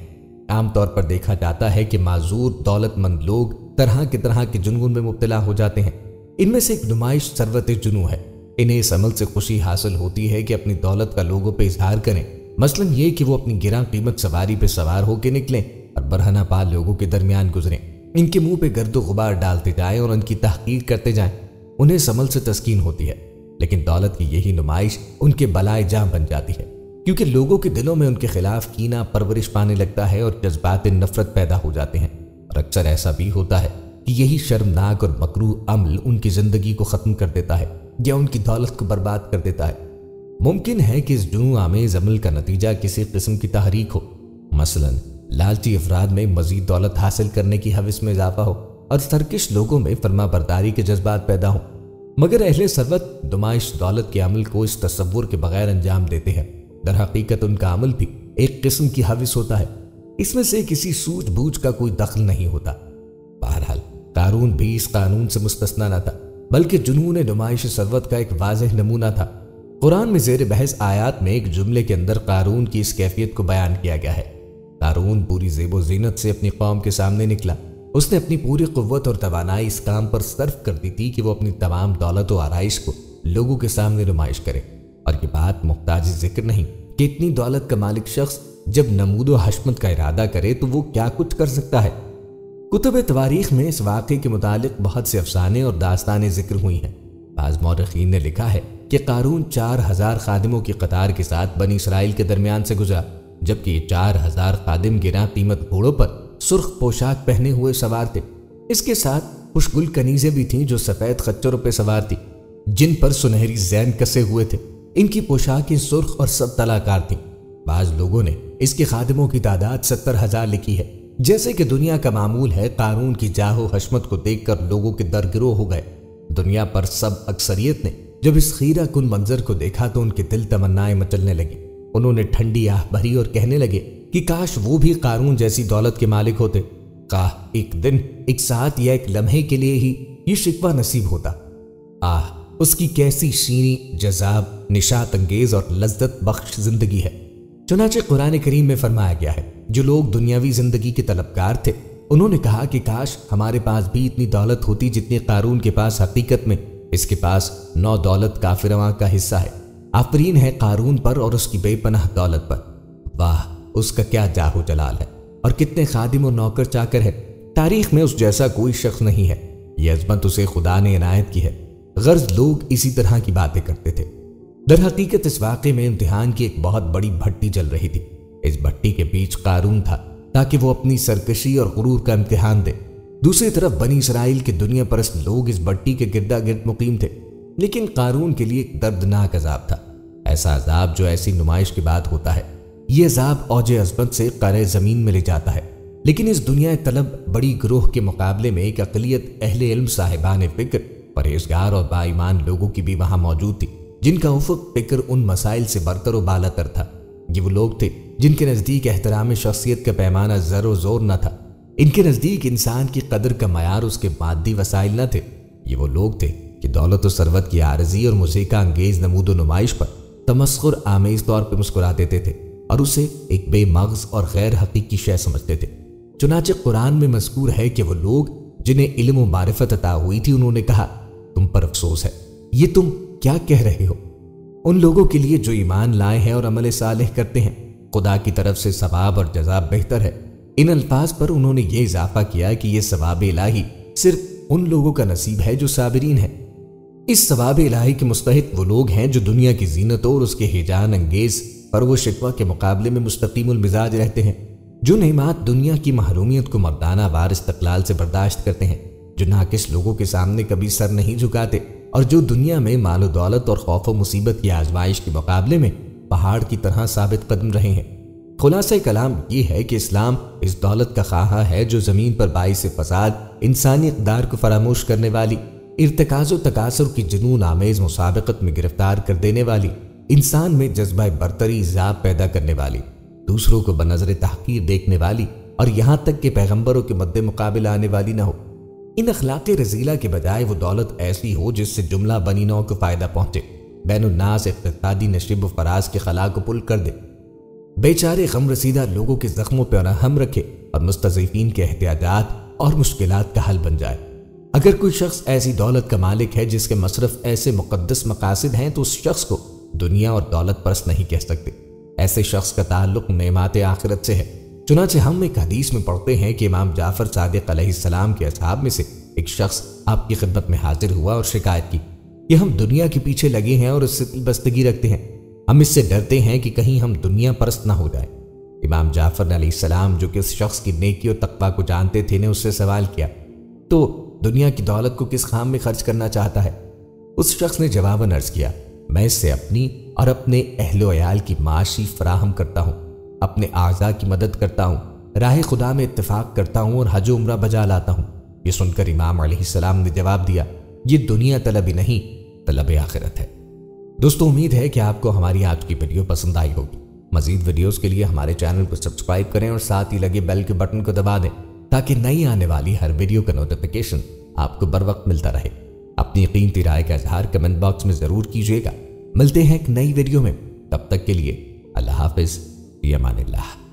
عام طور پر دیکھا جاتا ہے کہ معذور دولت مند لوگ طرح کے جنون میں مبتلا ہو جاتے ہیں۔ ان میں سے ایک نمائش ثروت جنو ہے۔ انہیں اس عمل سے خوشی حاصل ہوتی ہے کہ اپنی دولت کا لوگوں پہ اظہار کریں، مثلا یہ کہ وہ اپنی گراں قیمت سواری پہ سوار ہو کے نکلیں اور برہنہ پال لوگوں کے درمیان گزریں، ان کے منہ پہ گرد و غبار ڈالتے جائیں اور ان کی تحقیر کرتے جائیں۔ انہیں اس عمل سے تسکین ہوتی ہے، لیکن دولت کی یہی نمائش ان کے بلائے جاں بن جاتی ہے، کیونکہ لوگوں کے دلوں میں ان کے خلاف کینہ پرورش پانے لگتا ہے اور جذبات نفرت پیدا ہو جاتے ہیں۔ اور اکثر ایسا بھی ہوتا ہے کہ یہی شرمناک اور مکروہ عمل ان کی زندگی کو ختم کر دیتا ہے یا ان کی دولت کو برباد کر دیتا ہے۔ ممکن ہے کہ اس جنون آمیز عمل کا نتیجہ کسی قسم کی تحریک ہو، مثلا لالچی افراد میں مزید دولت حاصل کرنے کی ہوس میں اضافہ ہو اور سرکش لوگوں میں فرما برداری کے جذبات پیدا ہوں، مگر اہل ثروت نمائش دولت کے عمل کو اس تصور کے بغیر انجام دیتے ہیں۔ در حقیقت ان کا عمل بھی ایک قسم کی ہوس ہوتا ہے، اس میں سے کسی سوجھ بوجھ کا کوئی دخل نہیں ہوتا۔ بہرحال قارون بھی اس قانون سے مستثنی نہ تھا، بلکہ جنون نمائش ثروت کا ایک واضح نمونہ تھا۔ قرآن میں زیر بحث آیات میں ایک جملے کے اندر قارون کی اس کیفیت کو بیان کیا گیا ہے۔ قارون پوری زیب و زینت سے اپنی قوم کے سامنے نکلا۔ اس نے اپنی پوری قوت اور توانائی اس کام پر صرف کر دی تھی کہ وہ اپنی تمام دولت و آرائش کو لوگوں کے سامنے نمائش کرے۔ اور یہ بات محتاج ذکر نہیں کہ اتنی دولت کا مالک شخص جب نمود و حشمت کا ارادہ کرے تو وہ کیا کچھ کر سکتا ہے۔ کتب تواریخ میں اس واقعے کے متعلق بہت سے افسانے اور داستانیں ذکر ہوئی ہیں۔ بعض مورخین نے لکھا ہے کہ قارون 4000 خادموں کی قطار کے ساتھ بنی اسرائیل کے درمیان سے گزرا، جبکہ یہ 4000 خادم گراں قیمت گھوڑوں پر سرخ پوشاک پہنے ہوئے سوار تھے۔ اس کے ساتھ خوشگل کنیزیں بھی تھیں جو سفید خچروں پہ سوار تھی، جن پر سنہری زین کسے ہوئے تھے۔ ان کی پوشاکیں سرخ اور سب طلاکار تھیں۔ بعض لوگوں نے اس کے خادموں کی تعداد 70000 لکھی ہے، جیسے کہ دنیا کا معمول ہے، قارون کی جاہ و حشمت کو دیکھ کر لوگوں کے درگرو ہو گئے۔ دنیا پر سب اکثریت نے جب اس خیرہ کن منظر کو دیکھا تو ان کے دل تمنائیں مچلنے لگی۔ انہوں نے ٹھنڈی آہ بھری اور کہنے لگے کہ کاش وہ بھی قارون جیسی دولت کے مالک ہوتے، کاش ایک دن، ایک ساتھ یا ایک لمحے کے لیے ہی یہ شکوہ نصیب ہوتا۔ آہ، اس کی کیسی شیریں، جذاب، نشاط انگیز اور لذت بخش زندگی ہے۔ چنانچہ قرآن کریم میں فرمایا گیا ہے، جو لوگ دنیاوی زندگی کے طلبگار تھے انہوں نے کہا کہ کاش ہمارے پاس بھی اتنی دولت ہوتی جتنی قارون کے پاس۔ حقیقت میں اس کے پاس 9 دولت کافرواں کا حصہ ہے۔ آفرین ہے قارون پر اور اس کی بے پناہ دولت پر۔ واہ، اس کا کیا جاہ و جلال ہے اور کتنے خادم و نوکر چاکر ہے۔ تاریخ میں اس جیسا کوئی شخص نہیں ہے۔ یہ عظمت اسے خدا نے عنایت کی ہے، غرض لوگ اسی طرح کی باتیں کرتے تھے۔ در حقیقت اس واقعے میں امتحان کی ایک بہت بڑی بھٹی چل رہی تھی۔ اس بھٹی کے بیچ قارون تھا تاکہ وہ اپنی سرکشی اور غرور کا امتحان دے۔ دوسری طرف بنی اسرائیل کے دنیا پرست لوگ اس بھٹی کے گردا گرد مقیم تھے، لیکن قارون کے لیے ایک دردناک عذاب تھا، ایسا عذاب جو ایسی نمائش کے بعد ہوتا ہے۔ یہ عذاب اوج عظمت سے قعر زمین میں لے جاتا ہے، لیکن اس دنیا طلب بڑی گروہ کے مقابلے میں ایک اقلیت اہل علم، صاحبان فکر، پرہیزگار اور با ایمان لوگوں کی بھی وہاں موجود تھی، جن کا افق فکر ان مسائل سے برتر و بالا تر تھا۔ یہ وہ لوگ تھے جن کے نزدیک احترام شخصیت کا پیمانہ زر و زور نہ تھا۔ ان کے نزدیک انسان کی قدر کا معیار اس کے مادی وسائل نہ تھے۔ یہ وہ لوگ تھے کہ دولت و ثروت کی عارضی اور مذیقہ انگیز نمود و نمائش پر تمسخر آمیز طور پہ مسکرا دیتے تھے اور اسے ایک بے مغز اور غیر حقیقی شے سمجھتے تھے۔ چنانچہ قرآن میں مذکور ہے کہ وہ لوگ جنہیں علم و معرفت عطا ہوئی تھی انہوں نے کہا، تم پر افسوس ہے، یہ تم کیا کہہ رہے ہو؟ ان لوگوں کے لیے جو ایمان لائے ہیں اور عمل صالح کرتے ہیں خدا کی طرف سے ثواب اور جزا بہتر ہے۔ ان الفاظ پر انہوں نے یہ اضافہ کیا کہ یہ ثواب الہی صرف ان لوگوں کا نصیب ہے جو صابرین ہیں۔ اس ثواب الہی کے مستحق وہ لوگ ہیں جو دنیا کی زینت اور اس کے ہیجان انگیز پرو و شکوہ کے مقابلے میں مستقیم المزاج رہتے ہیں، جو نعمات دنیا کی محرومیت کو مردانہ وار استقلال سے برداشت کرتے ہیں، جو ناقص لوگوں کے سامنے کبھی سر نہیں جھکاتے اور جو دنیا میں مال و دولت اور خوف و مصیبت کی آزمائش کے مقابلے میں پہاڑ کی طرح ثابت قدم رہے ہیں۔ خلاصہ کلام یہ ہے کہ اسلام اس دولت کا خواہاں ہے جو زمین پر باعث فساد، انسانی اقدار کو فراموش کرنے والی، ارتکاز و تکاثر کی جنون آمیز مسابقت میں گرفتار کر دینے والی، انسان میں جذبہ برتری ذات پیدا کرنے والی، دوسروں کو بنظر تحقیر دیکھنے والی اور یہاں تک کہ پیغمبروں کے مد مقابل آنے والی نہ ہو۔ ان اخلاق رذیلہ کے بجائے وہ دولت ایسی ہو جس سے جملہ بنی نوع کو فائدہ پہنچے، بین الناس اقتصادی نشیب و فراز کے خلا کو پل کر دے، بیچارے غم رسیدہ لوگوں کے زخموں پر رحم رکھے اور مستضعفین کے احتیاجات اور مشکلات کا حل بن جائے۔ اگر کوئی شخص ایسی دولت کا مالک ہے جس کے مصرف ایسے مقدس مقاصد ہیں تو اس شخص کو دنیا اور دولت پرست نہیں کہہ سکتے۔ ایسے شخص کا تعلق نعمات آخرت سے ہے۔ چنانچہ ہم ایک حدیث میں پڑھتے ہیں کہ امام جعفر صادق علیہ السلام کے اصحاب میں سے ایک شخص آپ کی خدمت میں حاضر ہوا اور شکایت کی کہ ہم دنیا کے پیچھے لگے ہیں اور اس سے بستگی رکھتے ہیں، ہم اس سے ڈرتے ہیں کہ کہیں ہم دنیا پرست نہ ہو جائیں۔ امام جعفر علیہ السلام جو کہ اس شخص کی نیکی اور تقویٰ کو جانتے تھے نے اس سے سوال کیا، تو دنیا کی دولت کو کس کام میں خرچ کرنا چاہتا ہے؟ اس شخص نے جواباً عرض کیا، میں اس سے اپنی اور اپنے اہل و عیال کی معاشی فراہم کرتا ہوں، اپنے اعضاء کی مدد کرتا ہوں، راہ خدا میں اتفاق کرتا ہوں اور حج و عمرہ بجا لاتا ہوں۔ یہ سن کر امام علیہ السلام نے جواب دیا، یہ دنیا طلبی نہیں، طلب آخرت ہے۔ دوستو، امید ہے کہ آپ کو ہماری آج کی ویڈیو پسند آئی ہوگی۔ مزید ویڈیوز کے لیے ہمارے چینل کو سبسکرائب کریں اور ساتھ ہی لگے بیل کے بٹن کو دبا دیں تاکہ نئی آنے والی ہر ویڈیو کا نوٹیفیکیشن آپ کو بر وقت ملتا رہے۔ اپنی قیمتی رائے کا اظہار کمنٹ باکس میں ضرور کیجیے گا۔ ملتے ہیں ایک نئی ویڈیو میں، تب تک کے لیے اللہ حافظ، فی امان اللہ۔